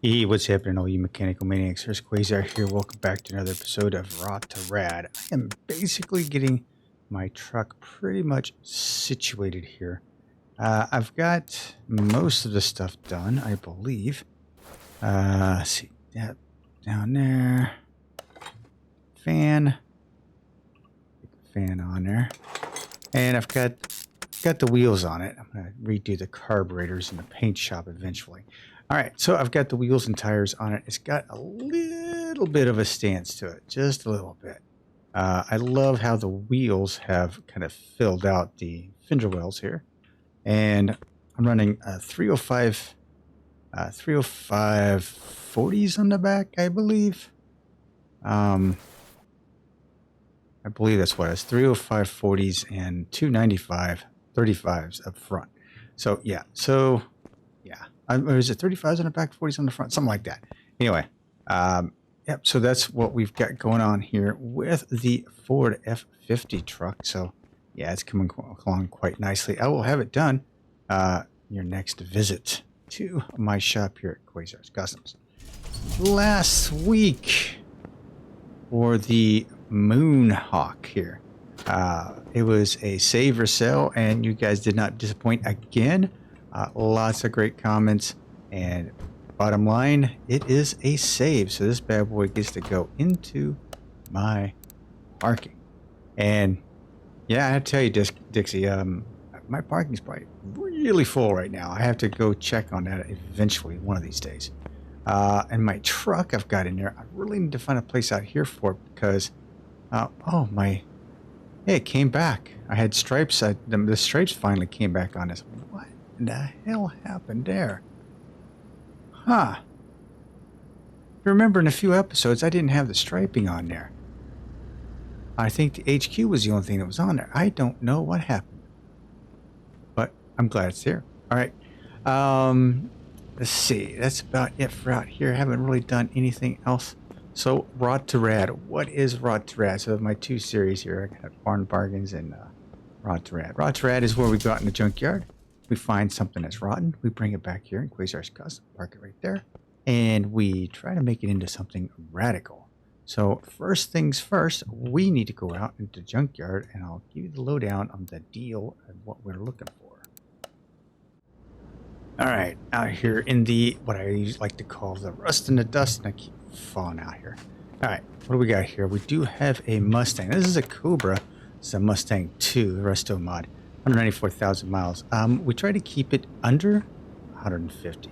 Hey, what's happening, all you mechanical maniacs? Here's Quayzar here. Welcome back to another episode of Rot2Rad. I am basically getting my truck pretty much situated here. I've got most of the stuff done, I believe. Let's see, that down there. Fan on there, and I've got the wheels on it. I'm gonna redo the carburetors in the paint shop eventually. All right, so I've got the wheels and tires on it. It's got a little bit of a stance to it, just a little bit. I love how the wheels have kind of filled out the fender wells here. And I'm running 305 40s on the back, I believe. I believe that's what it is. 305 40s and 295 35s up front. So, yeah. Or is it 35s on the back, 40s on the front? Something like that. Anyway, yep, so that's what we've got going on here with the Ford F50 truck. So, yeah, it's coming along quite nicely. I will have it done your next visit to my shop here at Quayzar's Customs. Last week for the Moonhawk here, it was a save or sell, and you guys did not disappoint again. Lots of great comments, and bottom line, it is a save. So this bad boy gets to go into my parking. And yeah, I have to tell you, Dixie, my parking's probably really full right now. I have to go check on that eventually one of these days. And my truck I've got in there, I really need to find a place out here for it because, hey, it came back. I had stripes. The stripes finally came back on this. What the hell happened there? Huh. Remember in a few episodes I didn't have the striping on there. I think the HQ was the only thing that was on there. I don't know what happened. But I'm glad it's there. Alright. Let's see. That's about it for out here. I haven't really done anything else. So Rot2Rad. What is Rot2Rad? So my two series here. I got Barn Bargains and Rot2Rad. Rot2Rad is where we go out in the junkyard. We find something that's rotten, we bring it back here in Quayzar's Custom, park it right there, and we try to make it into something radical. So first things first, we need to go out into the junkyard, and I'll give you the lowdown on the deal and what we're looking for. All right, out here in the, what I usually like to call the rust and the dust, and I keep falling out here. All right, what do we got here? We do have a Mustang. This is a Cobra. It's a Mustang 2, the Resto mod. 194,000 miles. We try to keep it under 150.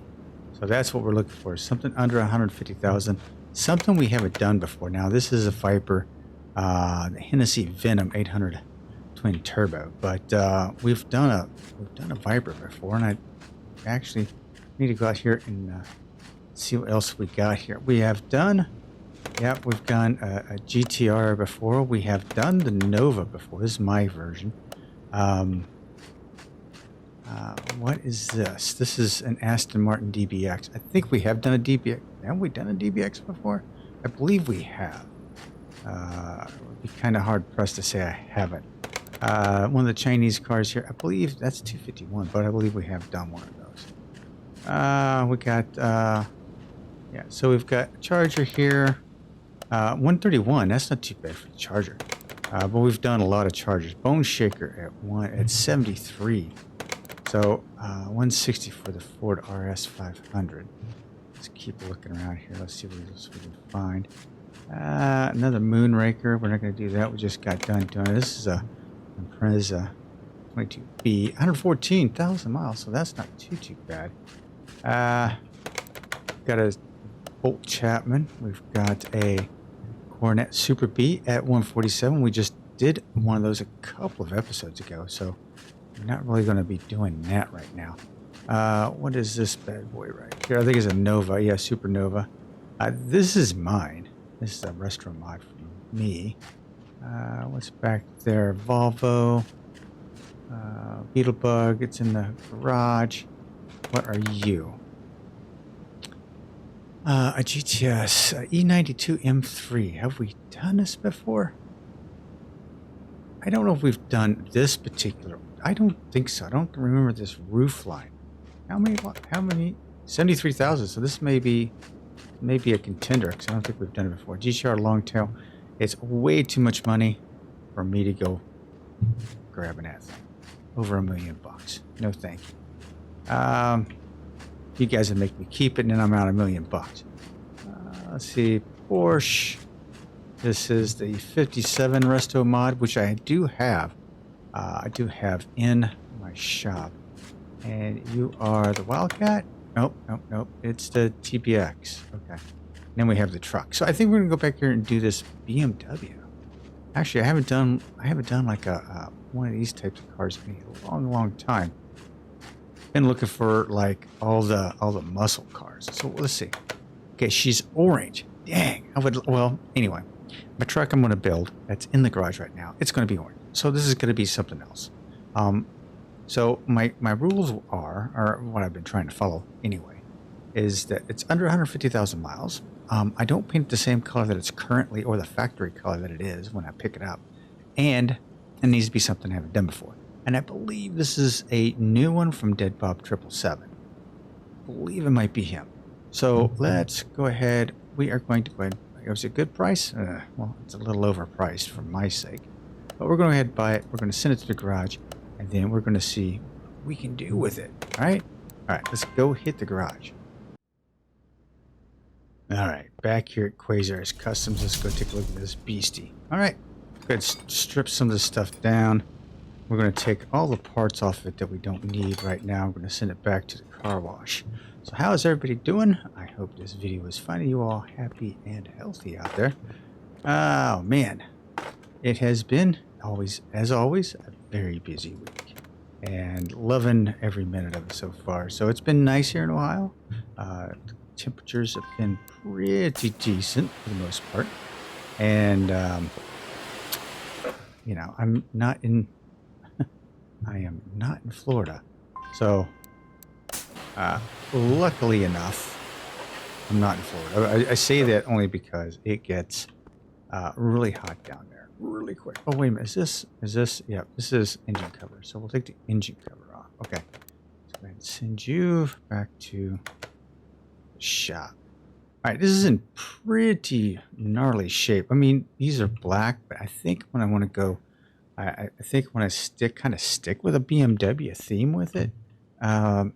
So that's what we're looking for. Something under 150,000. Something we haven't done before. Now this is a Viper, the Hennessy Venom 800 twin turbo. But we've done a Viper before, and I actually need to go out here and see what else we got here. We have done. Yeah, we've done a GTR before. We have done the Nova before. This is my version. What is this? This is an Aston Martin DBX. I think we have done a DBX. Have we done a DBX before? I believe we have. It would be kind of hard pressed to say I haven't. One of the Chinese cars here, I believe that's 251, but I believe we have done one of those. We got, yeah, so we've got a Charger here. 131, that's not too bad for the Charger. But we've done a lot of Chargers. Bone Shaker at 73. So 160 for the Ford RS 500. Let's keep looking around here. Let's see what else we can find. Another Moonraker. We're not going to do that. We just got done doing it. This is a Impreza 22B. 114,000 miles, so that's not too bad. Got a Bolt Chapman. We've got a Coronet Super B at 147. We just did one of those a couple of episodes ago, so we're not really going to be doing that right now. What is this bad boy right here? I think it's a Nova. Yeah, Supernova. This is mine. This is a restaurant mod for me. What's back there? Volvo. Beetlebug. It's in the garage. What are you? A GTS E92 M3. Have we done this before? I don't know if we've done this particular. I don't think so. I don't remember this roof line. How many 73,000. So this may be a contender because I don't think we've done it before. GTR Longtail. It's way too much money for me to go grabbing that thing. Over $1 million. No thank you. You guys would make me keep it, and then I'm out $1 million. Let's see, Porsche. This is the 57 Resto mod, which I do have. I do have in my shop. And you are the Wildcat? Nope, nope, nope. It's the TBX. Okay. And then we have the truck. So I think we're gonna go back here and do this BMW. Actually, I haven't done like a one of these types of cars in a long time. Been looking for like all the muscle cars. So let's see. Okay, she's orange. Dang. Well, anyway. My truck I'm going to build, that's in the garage right now, it's going to be orange. So this is going to be something else. So my rules are, or what I've been trying to follow anyway, is that it's under 150,000 miles. I don't paint it the same color that it's currently, or the factory color that it is when I pick it up. And it needs to be something I haven't done before. And I believe this is a new one from Dead Bob 777. I believe it might be him. So let's go ahead. We are going to go ahead. It was a good price. Well, it's a little overpriced for my sake. But we're going to go ahead and buy it. We're going to send it to the garage. And then we're going to see what we can do with it. All right? All right, let's go hit the garage. All right, back here at Quayzar's Customs. Let's go take a look at this beastie. All right, go ahead and strip some of this stuff down. We're going to take all the parts off it that we don't need right now. I'm going to send it back to the car wash. So how is everybody doing? I hope this video is finding you all happy and healthy out there. Oh, man. It has been, as always, a very busy week. And loving every minute of it so far. So it's been nice here in Ohio. Temperatures have been pretty decent for the most part. And, you know, I am not in Florida. So, luckily enough, I'm not in Florida. I say that only because it gets really hot down there really quick. Oh, wait a minute. Is this? Yeah, this is engine cover. So we'll take the engine cover off. Okay. So go ahead and send you back to the shop. All right, this is in pretty gnarly shape. I mean, these are black, but I think when I want to go, I think when I kind of stick with a BMW theme with it. But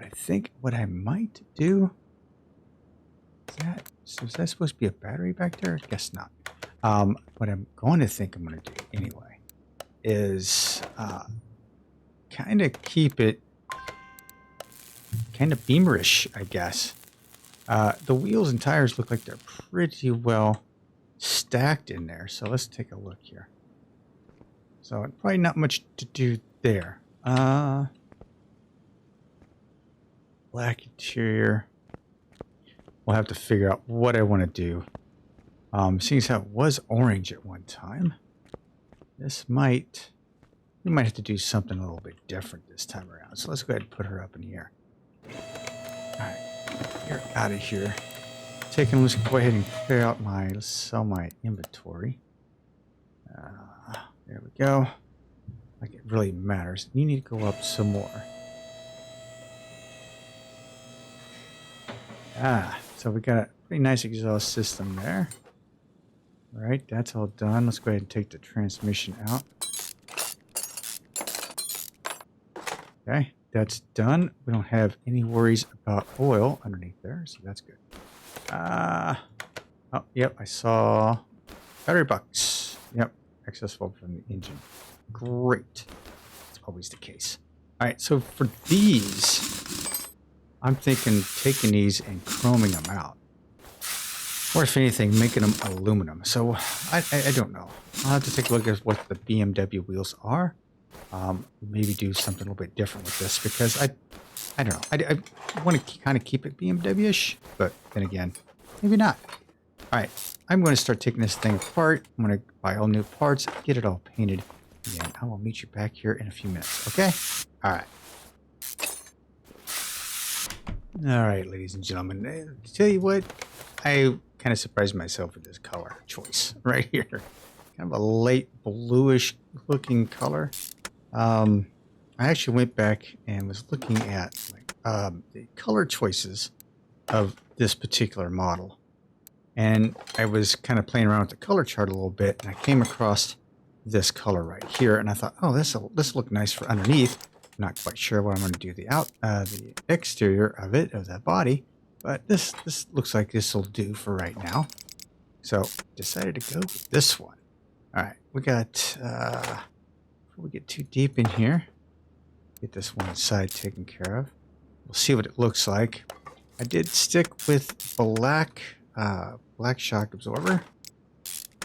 I think what I might do is that supposed to be a battery back there? I guess not. What I'm going to think I'm going to do anyway is kind of keep it kind of beamerish, I guess. The wheels and tires look like they're pretty well stacked in there. So let's take a look here. So probably not much to do there. Black interior. We'll have to figure out what I want to do. Seeing as how it was orange at one time, we might have to do something a little bit different this time around. So let's go ahead and put her up in the air. All right, you're out of here. Let's go ahead and clear out let's sell my inventory. There we go. Like it really matters. You need to go up some more. So we got a pretty nice exhaust system there. All right, that's all done. Let's go ahead and take the transmission out. Okay, that's done. We don't have any worries about oil underneath there, so that's good. Oh, yep, I saw battery box. Yep, excess voltage from the engine. Great. That's always the case. All right, so for these, I'm thinking taking these and chroming them out. Or if anything, making them aluminum. So I don't know. I'll have to take a look at what the BMW wheels are. Maybe do something a little bit different with this because I don't know. I want to kind of keep it BMW-ish, but then again, maybe not. All right, I'm going to start taking this thing apart. I'm going to buy all new parts, get it all painted, and I will meet you back here in a few minutes, okay? All right. All right, ladies and gentlemen, tell you what, I kind of surprised myself with this color choice right here. Kind of a light bluish looking color. I actually went back and was looking at like the color choices of this particular model. And I was kind of playing around with the color chart a little bit, and I came across this color right here, and I thought, oh, this look nice for underneath. I'm not quite sure what I'm going to do the exterior of it, of that body, but this looks like this will do for right now. So decided to go with this one. All right, we got before we get too deep in here, get this one side taken care of. We'll see what it looks like. I did stick with black shock absorber.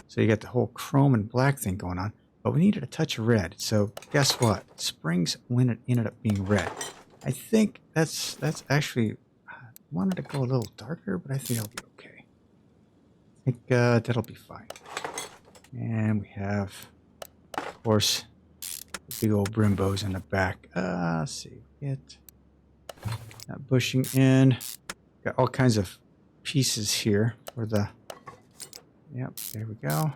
So you got the whole chrome and black thing going on, but we needed a touch of red. So guess what? Springs ended up being red. I think that's actually, I wanted to go a little darker, but I think it'll be okay. I think that'll be fine. And we have, of course, the big old Brimbos in the back. Let's see, get that bushing in. Got all kinds of pieces here for the, yep, there we go.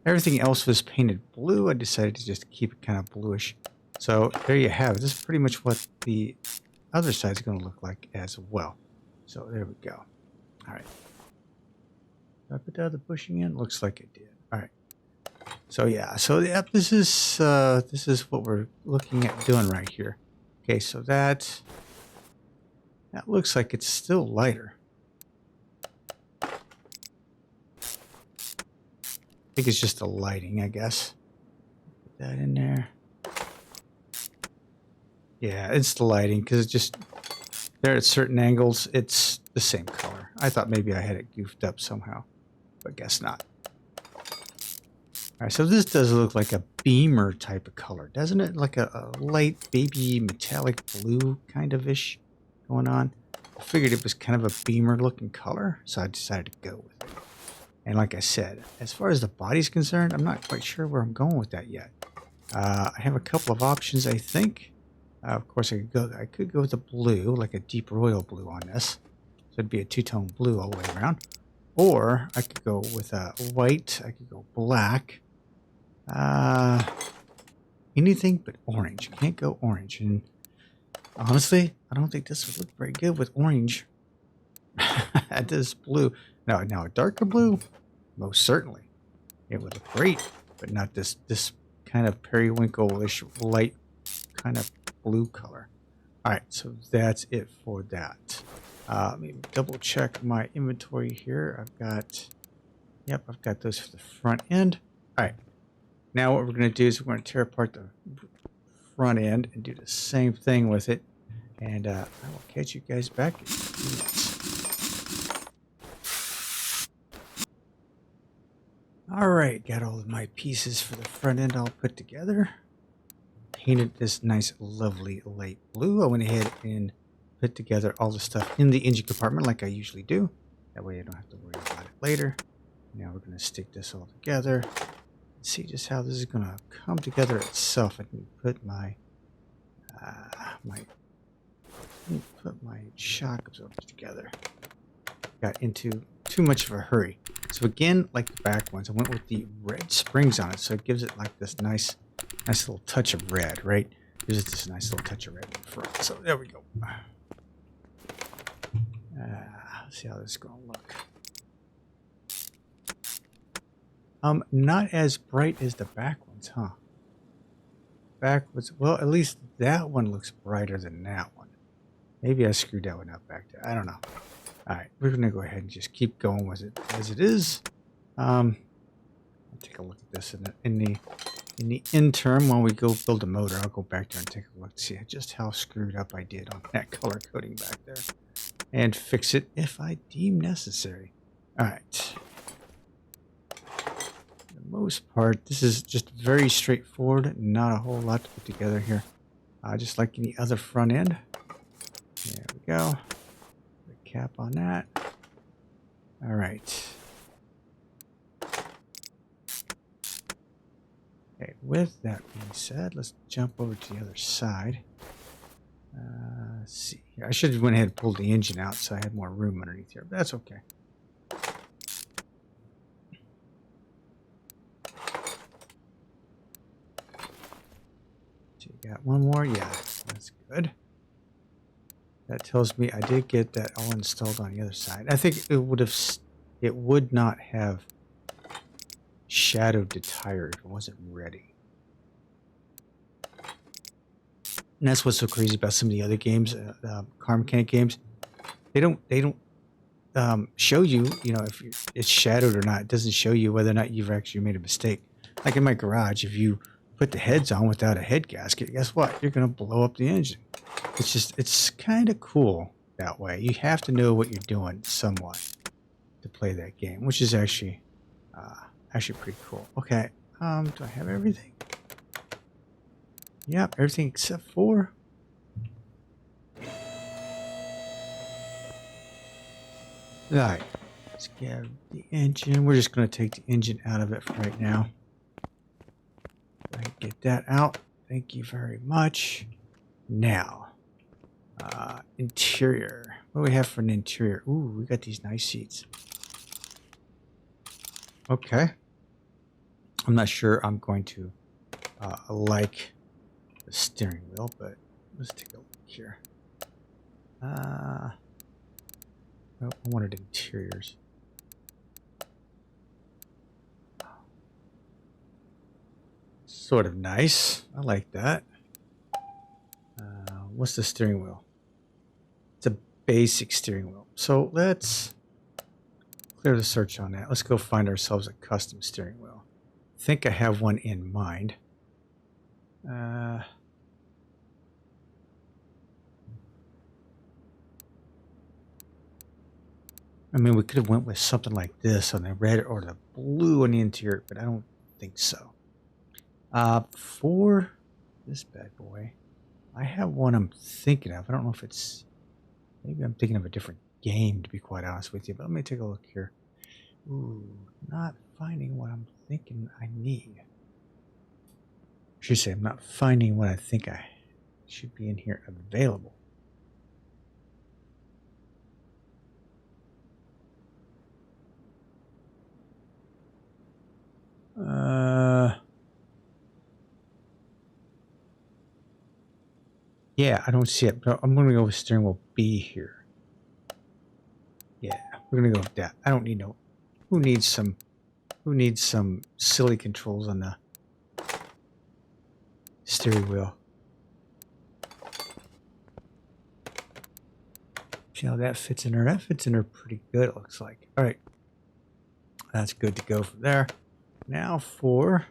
Everything else was painted blue. I decided to just keep it kind of bluish. So there you have it. This is pretty much what the other side's going to look like as well. So there we go. All right. Did I put the other bushing in? Looks like it did. All right. So yeah. So yep, this is what we're looking at doing right here. Okay. So that looks like it's still lighter. I think it's just the lighting, I guess. Put that in there. Yeah, it's the lighting because it's just there at certain angles. It's the same color. I thought maybe I had it goofed up somehow, but guess not. All right, so this does look like a beamer type of color, doesn't it? Like a light baby metallic blue kind of ish going on. I figured it was kind of a beamer looking color, so I decided to go with it. And like I said, as far as the body's concerned, I'm not quite sure where I'm going with that yet. I have a couple of options, I think. Of course, I could go with a blue, like a deep royal blue on this. So it'd be a two-tone blue all the way around. Or I could go with a white. I could go black. Anything but orange. You can't go orange. And honestly, I don't think this would look very good with orange. At this blue. Now a darker blue, most certainly. It would look great, but not this kind of periwinkle-ish light kind of blue color. All right, so that's it for that. Let me double check my inventory here. I've got those for the front end. All right, now what we're going to do is we're going to tear apart the front end and do the same thing with it. And I will catch you guys back in a few minutes. All right, got all of my pieces for the front end all put together. Painted this nice, lovely light blue. I went ahead and put together all the stuff in the engine compartment like I usually do. That way I don't have to worry about it later. Now we're going to stick this all together. Let's see just how this is going to come together itself. I can put my shock absorbers together. Got into too much of a hurry. So again, like the back ones, I went with the red springs on it. So it gives it like this nice little touch of red, right? Gives it this nice little touch of red in the front. So there we go. Let's see how this is going to look. Not as bright as the back ones, huh? Back was, well, at least that one looks brighter than that one. Maybe I screwed that one up back there. I don't know. All right, we're going to go ahead and just keep going with it as it is. I'll take a look at this in the interim while we go build a motor. I'll go back there and take a look to see just how screwed up I did on that color coding back there and fix it if I deem necessary. All right. For the most part, this is just very straightforward. Not a whole lot to put together here. Just like any other front end. There we go. Cap on that. All right. Okay, with that being said, let's jump over to the other side. Let's see here. I should have went ahead and pulled the engine out so I had more room underneath here, but that's okay. So you got one more? Yeah, that's good. That tells me I did get that all installed on the other side. I think it would have, it would not have shadowed the tire if it wasn't ready. And that's what's so crazy about some of the other games, car mechanic games. They don't show you, you know, if it's shadowed or not. It doesn't show you whether or not you've actually made a mistake. Like in my garage, if you put the heads on without a head gasket, guess what? You're going to blow up the engine. It's just, it's kind of cool that way. You have to know what you're doing somewhat to play that game, which is actually pretty cool. Okay, do I have everything? Yep, everything except for... Alright, let's get the engine. We're just going to take the engine out of it for right now. Go ahead and get that out. Thank you very much. Now, interior. What do we have for an interior? Ooh, we got these nice seats. Okay. I'm not sure I'm going to like the steering wheel, but let's take a look here. I wanted interiors. Sort of nice. I like that. What's the steering wheel? It's a basic steering wheel. So let's clear the search on that. Let's go find ourselves a custom steering wheel. I think I have one in mind. I mean, we could have went with something like this on the red or the blue on the interior, but I don't think so. For this bad boy, I have one I'm thinking of. I don't know if it's... Maybe I'm thinking of a different game, to be quite honest with you. But let me take a look here. Ooh, not finding what I'm thinking I need. I should say I'm not finding what I think I should be in here available. Yeah, I don't see it, but I'm going to go with steering wheel B here. Yeah, we're going to go with that. I don't need no... Who needs some silly controls on the steering wheel? See how that fits in there? That fits in there pretty good, it looks like. All right. That's good to go from there. Now for...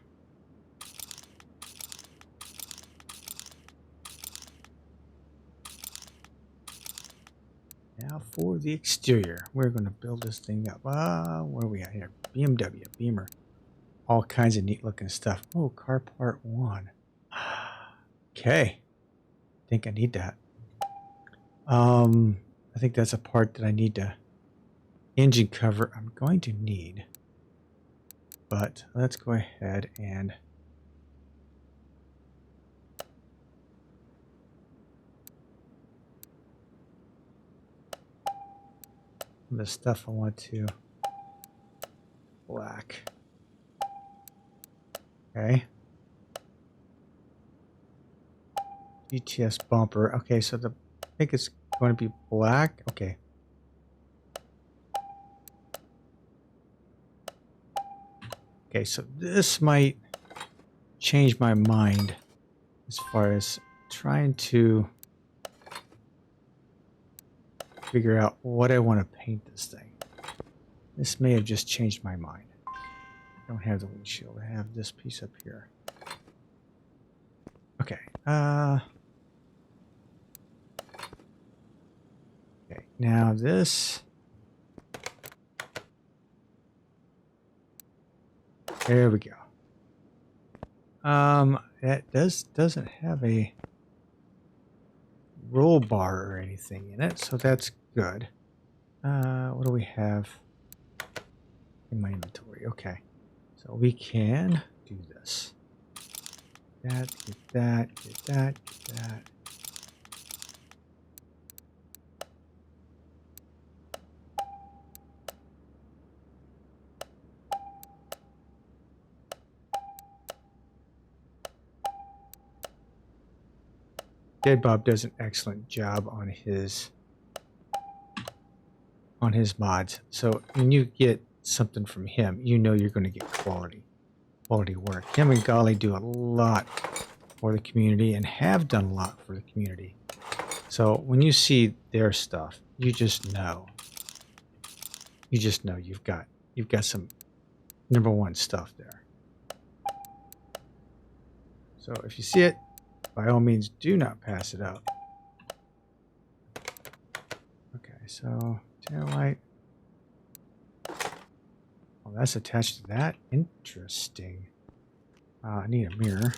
Now for the exterior. We're going to build this thing up. Where are we at here? BMW, Beamer. All kinds of neat looking stuff. Oh, car part 1. Okay. I think I need that. I think that's a part that I need to... Engine cover I'm going to need. But let's go ahead and... the stuff I want to... Black. Okay. GTS bumper. Okay, so I think it's going to be black. Okay. Okay, so this might change my mind as far as trying to figure out what I want to paint this thing. This may have just changed my mind. I don't have the windshield. I have this piece up here. Okay. Okay, now this... There we go. That doesn't have a roll bar or anything in it, so that's good. What do we have in my inventory? Okay, so we can do this. Get that. Dead Bob does an excellent job on his mods. So when you get something from him, you know you're going to get quality work. Him and Golly do a lot for the community and have done a lot for the community. So when you see their stuff, you just know. You just know you've got some #1 stuff there. So if you see it, by all means, do not pass it up. Okay, so tail light. Oh, that's attached to that. Interesting. I need a mirror.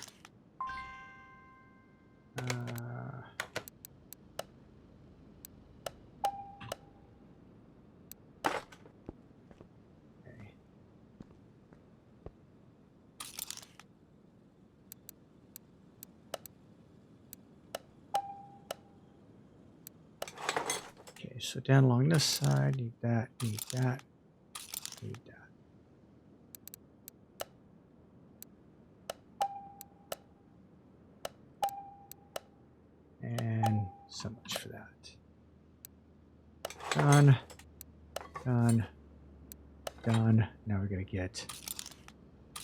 Okay, so down along this side, need that, need that, need that. And so much for that. Done. Done. Done. Now we're going to get... I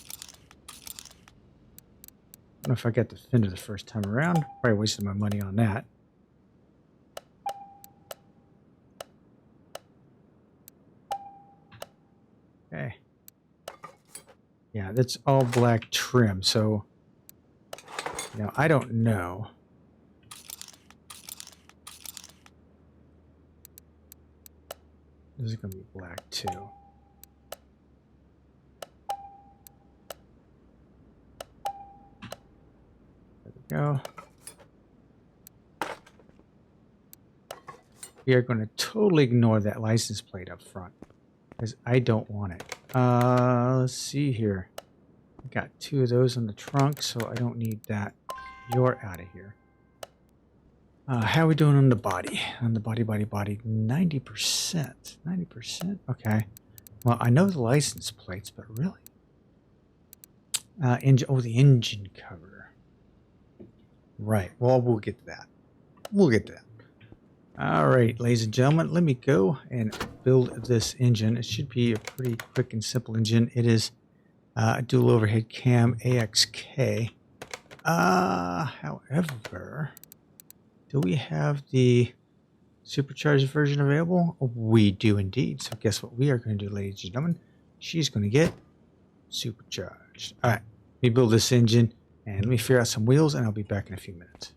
don't know if I got the fender the first time around. Probably wasted my money on that. Okay. Yeah, that's all black trim, so... You know, I don't know. This is going to be black too. There we go. We are going to totally ignore that license plate up front because I don't want it. Let's see here. I got 2 of those on the trunk, so I don't need that. You're out of here. How are we doing on the body? On the body. 90%. 90%? Okay. Well, I know the license plates, but really? The engine cover. Right. Well, we'll get to that. We'll get to that. All right, ladies and gentlemen, let me go and build this engine. It should be a pretty quick and simple engine. It is a dual overhead cam AXK. However... Do we have the supercharged version available? We do indeed. So guess what we are going to do, ladies and gentlemen? She's going to get supercharged. All right. Let me build this engine and let me figure out some wheels and I'll be back in a few minutes.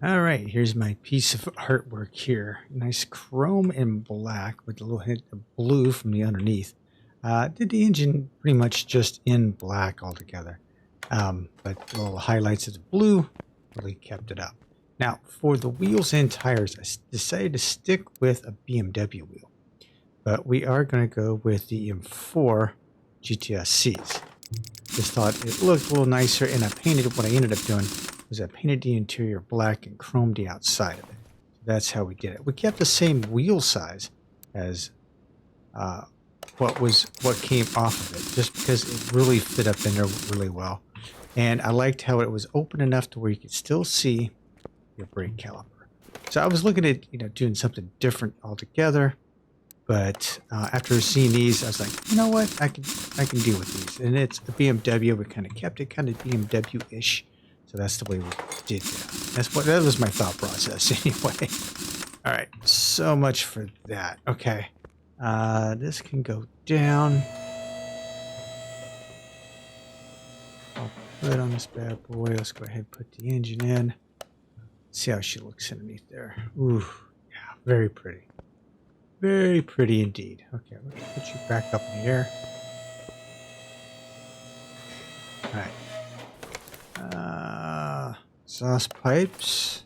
All right. Here's my piece of artwork here. Nice chrome and black with a little hint of blue from the underneath. Did the engine pretty much just in black altogether. But the little highlights of the blue really kept it up. Now, for the wheels and tires, I decided to stick with a BMW wheel. But we are going to go with the M4 GTSCs. Just thought it looked a little nicer, and what I ended up doing was I painted the interior black and chromed the outside of it. That's how we did it. We kept the same wheel size as what came off of it, just because it really fit up in there really well. And I liked how it was open enough to where you could still see your brake caliper. So I was looking at, doing something different altogether. But after seeing these, I was like, you know what? I can deal with these. And it's a BMW. We kind of kept it kind of BMW-ish. So that's the way we did that. That was my thought process anyway. All right. So much for that. Okay. This can go down. Put on this bad boy. Let's go ahead and put the engine in. See how she looks underneath there. Ooh, yeah, very pretty. Very pretty indeed. Okay, let me put you back up in the air. Alright. Exhaust pipes.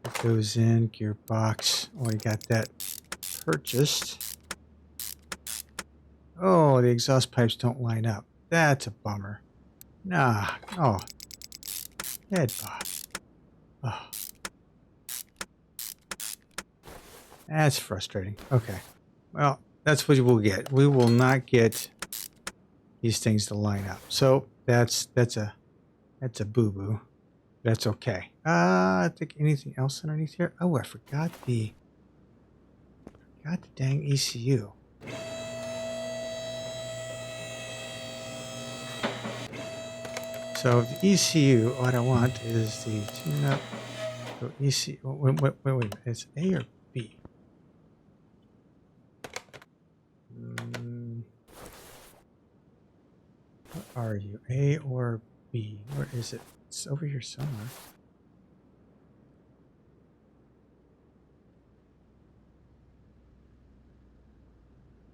Put those in. Gearbox. Already got that purchased. Oh, the exhaust pipes don't line up. That's a bummer. Nah. Oh. Dead Bob. Oh. That's frustrating. Okay. Well, that's what we'll get. We will not get these things to line up. So that's a That's a boo-boo. That's okay. I think anything else underneath here? Oh, I forgot the dang ECU. So the ECU, what I want is the tune-up. So ECU. Wait. It's A or B? What are you? A or B? Where is it? It's over here somewhere.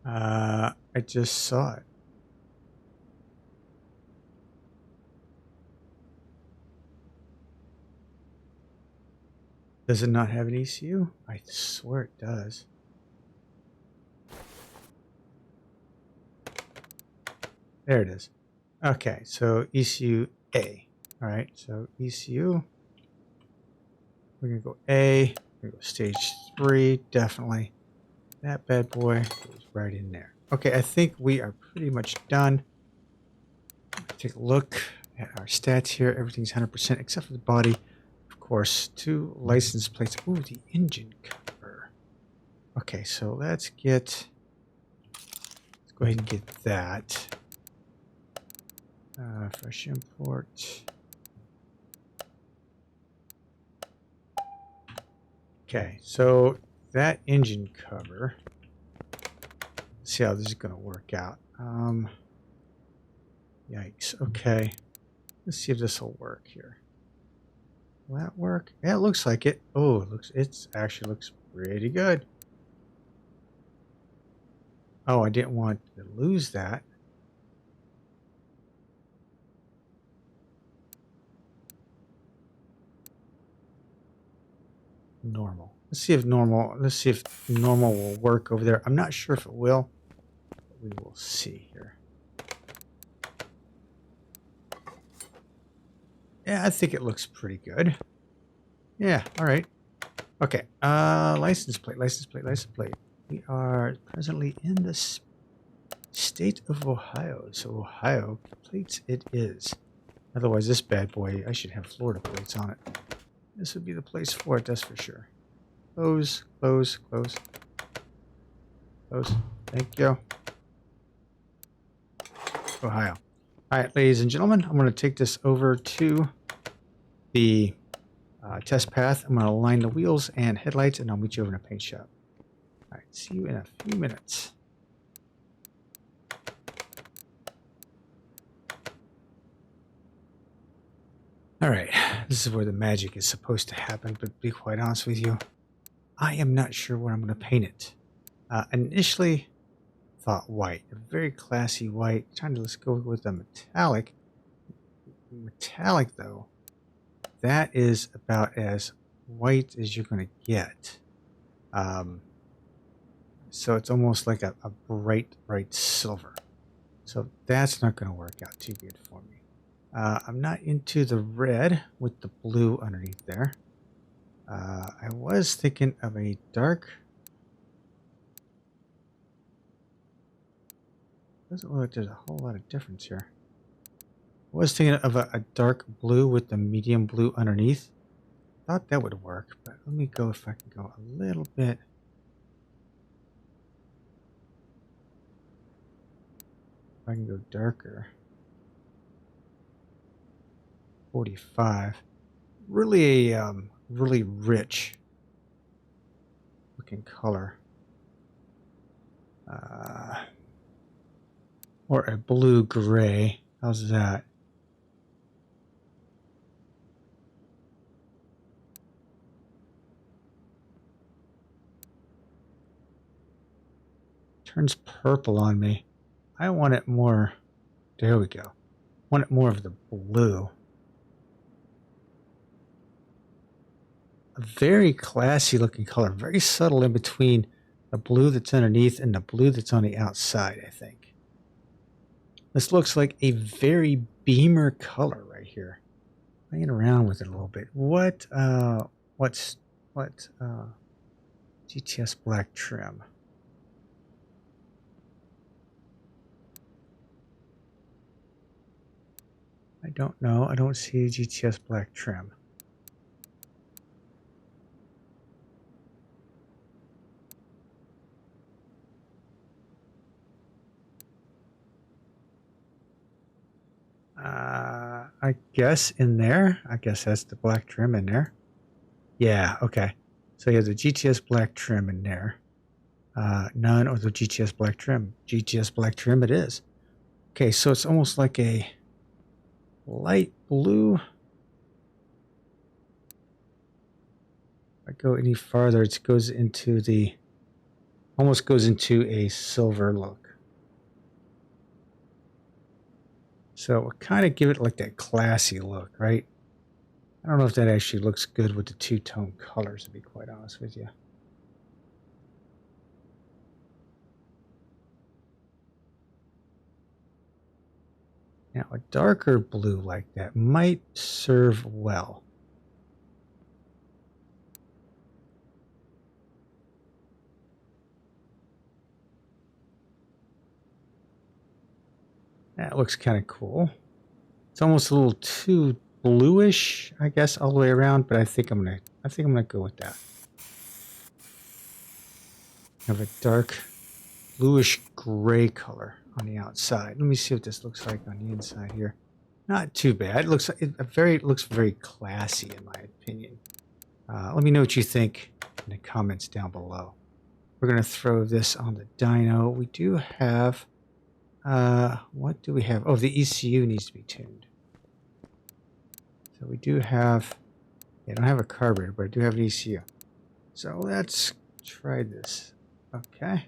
I just saw it. Does it not have an ECU? I swear it does. There it is. Okay, so ECU A. All right, so ECU. We're going to go A. We're going to go stage 3, definitely. That bad boy goes right in there. Okay, I think we are pretty much done. Take a look at our stats here. Everything's 100% except for the body. Of course, 2 license plates. Ooh, the engine cover. Okay, so let's go ahead and get that. Fresh import. Okay, so that engine cover. Let's see how this is going to work out. Yikes. Okay. Let's see if this will work here. Will that work? Yeah, it looks like it. Oh, it actually looks pretty good. Oh, I didn't want to lose that. Normal. Let's see if normal will work over there. I'm not sure if it will, but we will see here. Yeah, I think it looks pretty good. Yeah, all right. Okay. License plate. We are presently in the state of Ohio. So Ohio plates it is. Otherwise, this bad boy, I should have Florida plates on it. This would be the place for it, that's for sure. Close. Thank you. Ohio. All right, ladies and gentlemen, I'm going to take this over to the test path. I'm going to align the wheels and headlights, and I'll meet you over in a paint shop. All right, see you in a few minutes. All right, this is where the magic is supposed to happen, but to be quite honest with you, I am not sure what I'm going to paint it. Initially, thought white, a very classy white. Trying to let's go with a metallic. Metallic, though, that is about as white as you're going to get. So it's almost like a bright silver. So that's not going to work out too good for me. I'm not into the red with the blue underneath there. I was thinking of a dark. Doesn't look like there's a whole lot of difference here. I was thinking of a dark blue with the medium blue underneath. Thought that would work, but let me go if I can go a little bit. If I can go darker. 45. Really a really rich looking color. Or a blue gray. How's that? Turns purple on me. I want it more. There we go. I want it more of the blue. A very classy looking color. Very subtle in between the blue that's underneath and the blue that's on the outside, I think. This looks like a very Beamer color right here. Playing around with it a little bit. What GTS black trim? I don't know. I don't see GTS black trim. I guess in there. I guess that's the black trim in there. Yeah, okay. So you have the GTS black trim in there. None of the GTS black trim. GTS black trim it is. Okay, so it's almost like a light blue. If I go any farther, it goes into the, almost goes into a silver look. So we'll kind of give it like that classy look, right? I don't know if that actually looks good with the two-tone colors, to be quite honest with you. Now, a darker blue like that might serve well. That looks kind of cool. It's almost a little too bluish, I guess, all the way around, but I think I'm gonna go with that. Have a dark bluish gray color on the outside. Let me see what this looks like on the inside here. Not too bad. It looks like it looks very classy in my opinion. Let me know what you think in the comments down below. We're gonna throw this on the dyno. We do have what do we have? Oh, the ECU needs to be tuned. So we do have, I don't have a carburetor, but I do have an ECU. So let's try this. Okay.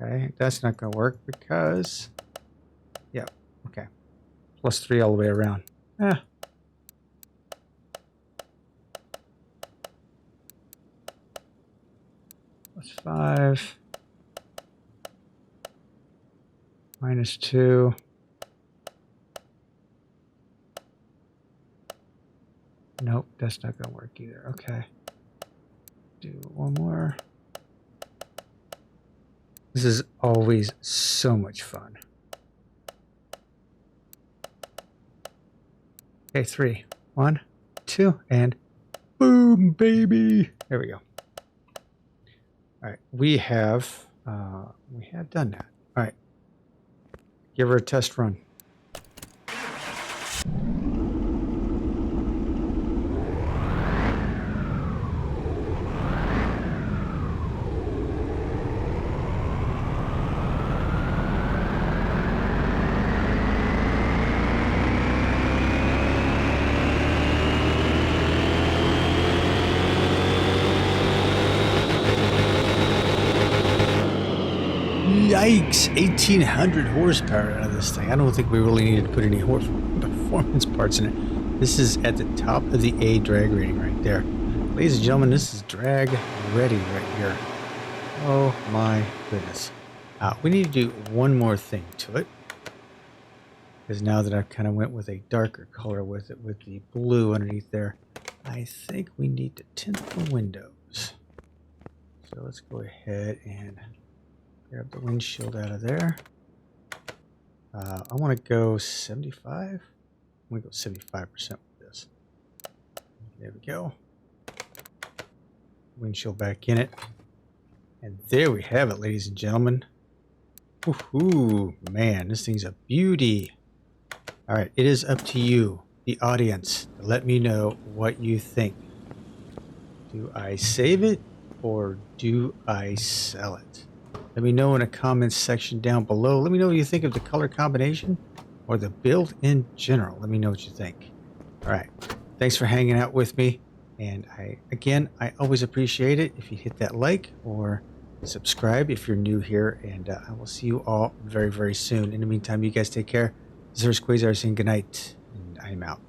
Okay, that's not going to work because, yeah, okay. +3 all the way around. Ah. +5. -2. Nope, that's not going to work either. Okay. Do one more. This is always so much fun. Okay, 3. 1, 2, and boom, baby. There we go. All right, we have done that. All right, give her a test run. Yikes, 1,800 horsepower out of this thing. I don't think we really needed to put any performance parts in it. This is at the top of the A drag rating right there. Ladies and gentlemen, this is drag ready right here. Oh my goodness. We need to do one more thing to it. Because now that I've kind of went with a darker color with it, with the blue underneath there, I think we need to tint the windows. So let's go ahead and grab the windshield out of there. I want to go 75. I'm going to go 75% with this. There we go. Windshield back in it. And there we have it, ladies and gentlemen. Woohoo! Man, this thing's a beauty. All right, it is up to you, the audience, to let me know what you think. Do I save it or do I sell it? Let me know in the comments section down below. Let me know what you think of the color combination or the build in general. Let me know what you think. All right. Thanks for hanging out with me. And I always appreciate it if you hit that like or subscribe if you're new here. And I will see you all very, very soon. In the meantime, you guys take care. This is Quayzar saying goodnight, and I'm out.